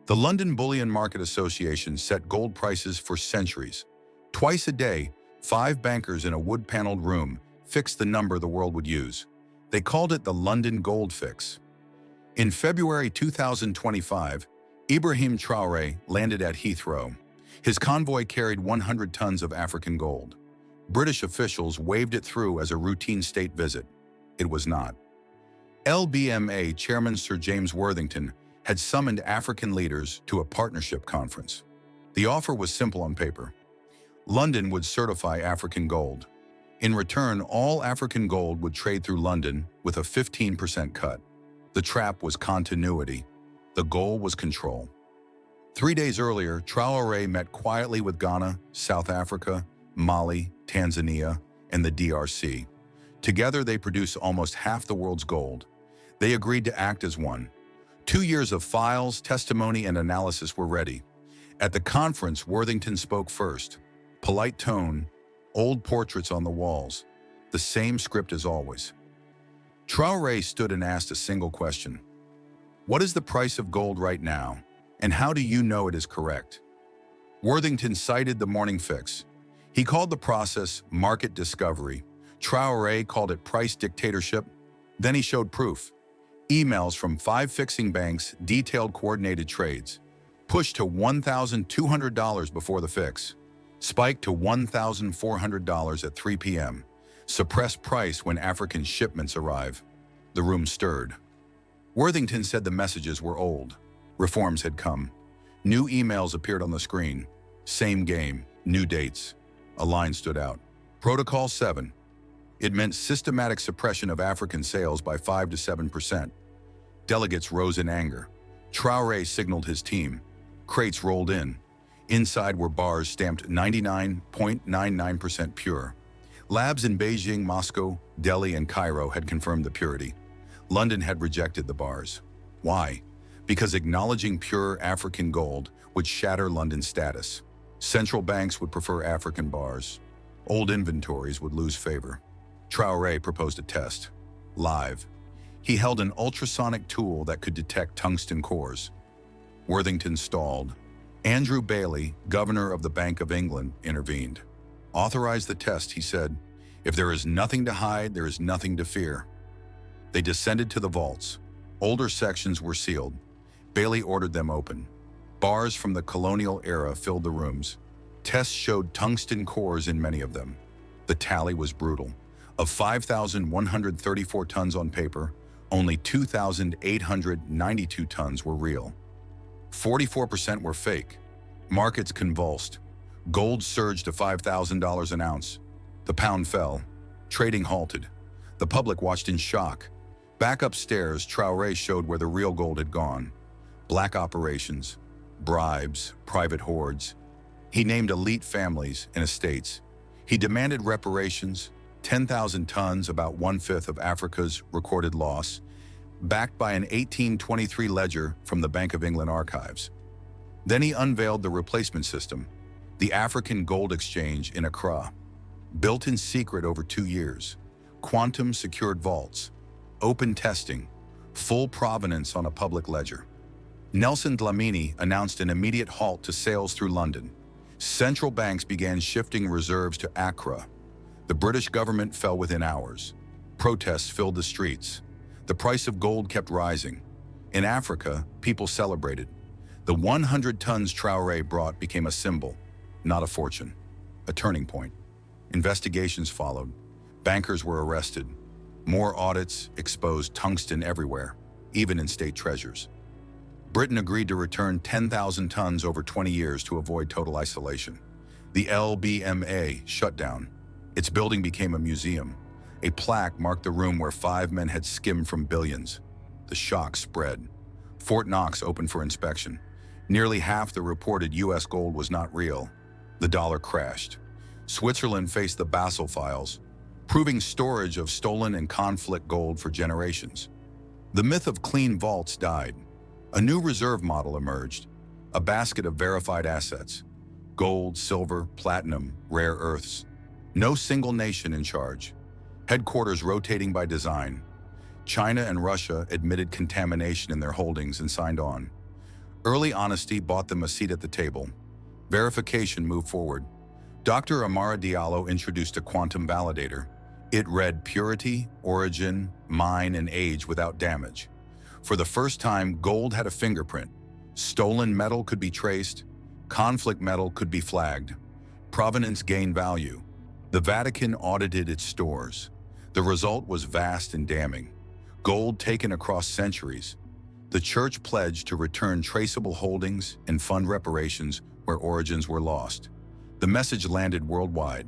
The London Bullion Market Association set gold prices for centuries. Twice a day, 5 bankers in a wood-paneled room fixed the number the world would use. They called it the London Gold Fix. In February 2025, Ibrahim Traoré landed at Heathrow. His convoy carried 100 tons of African gold. British officials waved it through as a routine state visit. It was not. LBMA Chairman Sir James Worthington had summoned African leaders to a partnership conference. The offer was simple on paper. London would certify African gold. In return, all African gold would trade through London with a 15% cut. The trap was continuity. The goal was control. 3 days earlier, Traoré met quietly with Ghana, South Africa, Mali, Tanzania, and the DRC. Together, they produced almost half the world's gold. They agreed to act as one. 2 years of files, testimony, and analysis were ready. At the conference, Worthington spoke first. Polite tone, old portraits on the walls, the same script as always. Traoré stood and asked a single question. What is the price of gold right now, and how do you know it is correct? Worthington cited the morning fix. He called the process market discovery. Traoré called it price dictatorship. Then he showed proof. Emails from 5 fixing banks detailed coordinated trades. Pushed to $1,200 before the fix. Spiked to $1,400 at 3 p.m. Suppressed price when African shipments arrive. The room stirred. Worthington said the messages were old. Reforms had come. New emails appeared on the screen. Same game, new dates. A line stood out. Protocol 7. It meant systematic suppression of African sales by 5 to 7%. Delegates rose in anger. Traoré signaled his team. Crates rolled in. Inside were bars stamped 99.99% pure. Labs in Beijing, Moscow, Delhi, and Cairo had confirmed the purity. London had rejected the bars. Why? Because acknowledging pure African gold would shatter London's status. Central banks would prefer African bars. Old inventories would lose favor. Traoré proposed a test. Live. He held an ultrasonic tool that could detect tungsten cores. Worthington stalled. Andrew Bailey, governor of the Bank of England, intervened. Authorize the test, he said. If there is nothing to hide, there is nothing to fear. They descended to the vaults. Older sections were sealed. Bailey ordered them open. Bars from the colonial era filled the rooms. Tests showed tungsten cores in many of them. The tally was brutal. Of 5,134 tons on paper, only 2,892 tons were real. 44% were fake. Markets convulsed. Gold surged to $5,000 an ounce. The pound fell. Trading halted. The public watched in shock. Back upstairs, Traoré showed where the real gold had gone. Black operations, bribes, private hoards. He named elite families and estates. He demanded reparations, 10,000 tons, about 1/5 of Africa's recorded loss, backed by an 1823 ledger from the Bank of England archives. Then he unveiled the replacement system, the African Gold Exchange in Accra. Built in secret over 2 years, quantum secured vaults, open testing, full provenance on a public ledger. Nelson Dlamini announced an immediate halt to sales through London. Central banks began shifting reserves to Accra. The British government fell within hours. Protests filled the streets. The price of gold kept rising. In Africa, people celebrated. The 100 tons Traoré brought became a symbol, not a fortune. A turning point. Investigations followed. Bankers were arrested. More audits exposed tungsten everywhere, even in state treasures. Britain agreed to return 10,000 tons over 20 years to avoid total isolation. The LBMA shut down. Its building became a museum. A plaque marked the room where 5 men had skimmed from billions. The shock spread. Fort Knox opened for inspection. Nearly half the reported U.S. gold was not real. The dollar crashed. Switzerland faced the Basel files, proving storage of stolen and conflict gold for generations. The myth of clean vaults died. A new reserve model emerged, a basket of verified assets: gold, silver, platinum, rare earths. No single nation in charge. Headquarters rotating by design. China and Russia admitted contamination in their holdings and signed on. Early honesty bought them a seat at the table. Verification moved forward. Dr. Amara Diallo introduced a quantum validator. It read purity, origin, mine, and age without damage. For the first time, gold had a fingerprint. Stolen metal could be traced. Conflict metal could be flagged. Provenance gained value. The Vatican audited its stores. The result was vast and damning. Gold taken across centuries. The Church pledged to return traceable holdings and fund reparations where origins were lost. The message landed worldwide.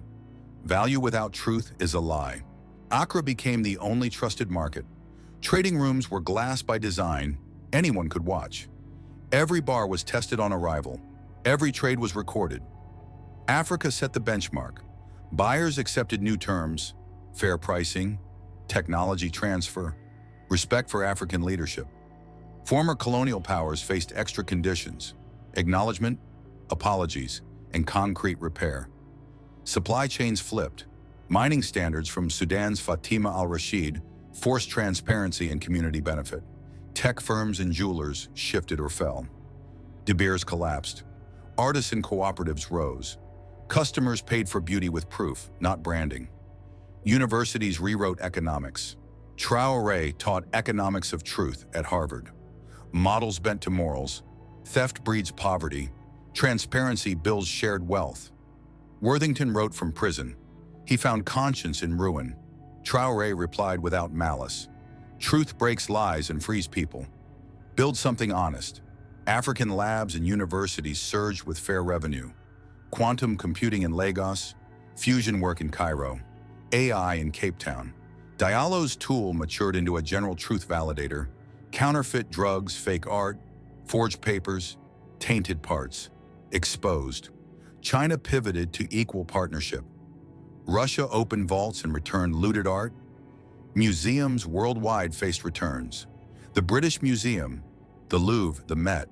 Value without truth is a lie. Accra became the only trusted market. Trading rooms were glass by design. Anyone could watch. Every bar was tested on arrival. Every trade was recorded. Africa set the benchmark. Buyers accepted new terms: fair pricing, technology transfer, respect for African leadership. Former colonial powers faced extra conditions: acknowledgement, apologies, and concrete repair. Supply chains flipped. Mining standards from Sudan's Fatima al-Rashid forced transparency and community benefit. Tech firms and jewelers shifted or fell. De Beers collapsed. Artisan cooperatives rose. Customers paid for beauty with proof, not branding. Universities rewrote economics. Traoré taught economics of truth at Harvard. Models bent to morals. Theft breeds poverty. Transparency builds shared wealth. Worthington wrote from prison. He found conscience in ruin. Traoré replied without malice. Truth breaks lies and frees people. Build something honest. African labs and universities surged with fair revenue. Quantum computing in Lagos, fusion work in Cairo, AI in Cape Town. Diallo's tool matured into a general truth validator. Counterfeit drugs, fake art, forged papers, tainted parts. Exposed. China pivoted to equal partnership. Russia opened vaults and returned looted art. Museums worldwide faced returns. The British Museum, the Louvre, the Met,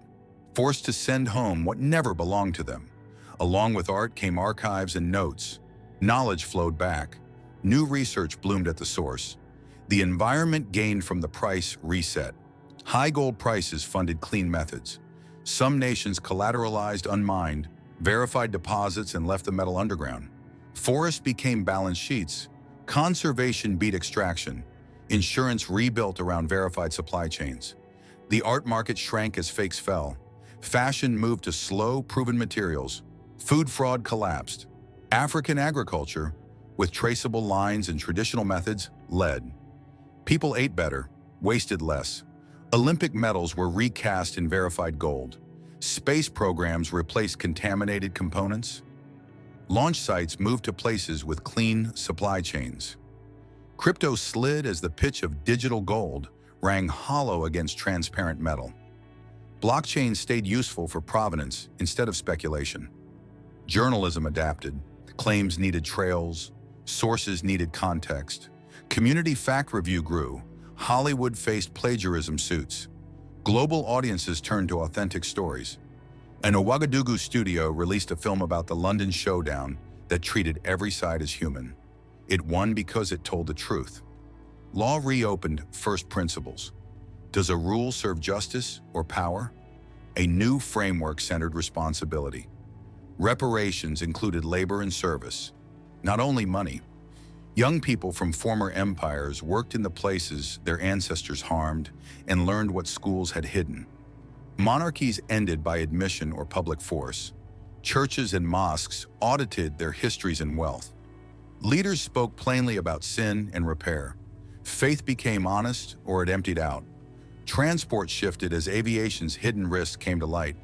forced to send home what never belonged to them. Along with art came archives and notes. Knowledge flowed back. New research bloomed at the source. The environment gained from the price reset. High gold prices funded clean methods. Some nations collateralized unmined, verified deposits, and left the metal underground. Forests became balance sheets. Conservation beat extraction. Insurance rebuilt around verified supply chains. The art market shrank as fakes fell. Fashion moved to slow, proven materials. Food fraud collapsed. African agriculture, with traceable lines and traditional methods, led. People ate better, wasted less. Olympic medals were recast in verified gold. Space programs replaced contaminated components. Launch sites moved to places with clean supply chains. Crypto slid as the pitch of digital gold rang hollow against transparent metal. Blockchain stayed useful for provenance instead of speculation. Journalism adapted. Claims needed trails. Sources needed context. Community fact review grew. Hollywood faced plagiarism suits. Global audiences turned to authentic stories. An Ouagadougou studio released a film about the London showdown that treated every side as human. It won because it told the truth. Law reopened first principles. Does a rule serve justice or power? A new framework centered responsibility. Reparations included labor and service, not only money. Young people from former empires worked in the places their ancestors harmed and learned what schools had hidden. Monarchies ended by admission or public force. Churches and mosques audited their histories and wealth. Leaders spoke plainly about sin and repair. Faith became honest or it emptied out. Transport shifted as aviation's hidden risks came to light.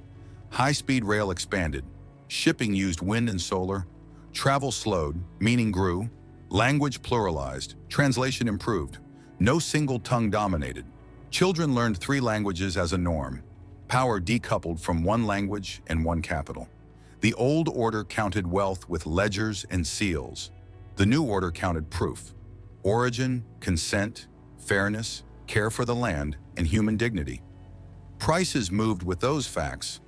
High-speed rail expanded. Shipping used wind and solar. Travel slowed, meaning grew. Language pluralized. Translation improved. No single tongue dominated. Children learned 3 languages as a norm. Power decoupled from one language and one capital. The old order counted wealth with ledgers and seals. The new order counted proof. Origin, consent, fairness, care for the land, and human dignity. Prices moved with those facts.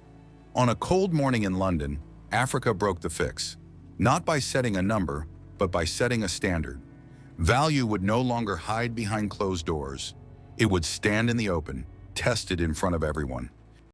On a cold morning in London, Africa broke the fix. Not by setting a number, but by setting a standard. Value would no longer hide behind closed doors. It would stand in the open, tested in front of everyone.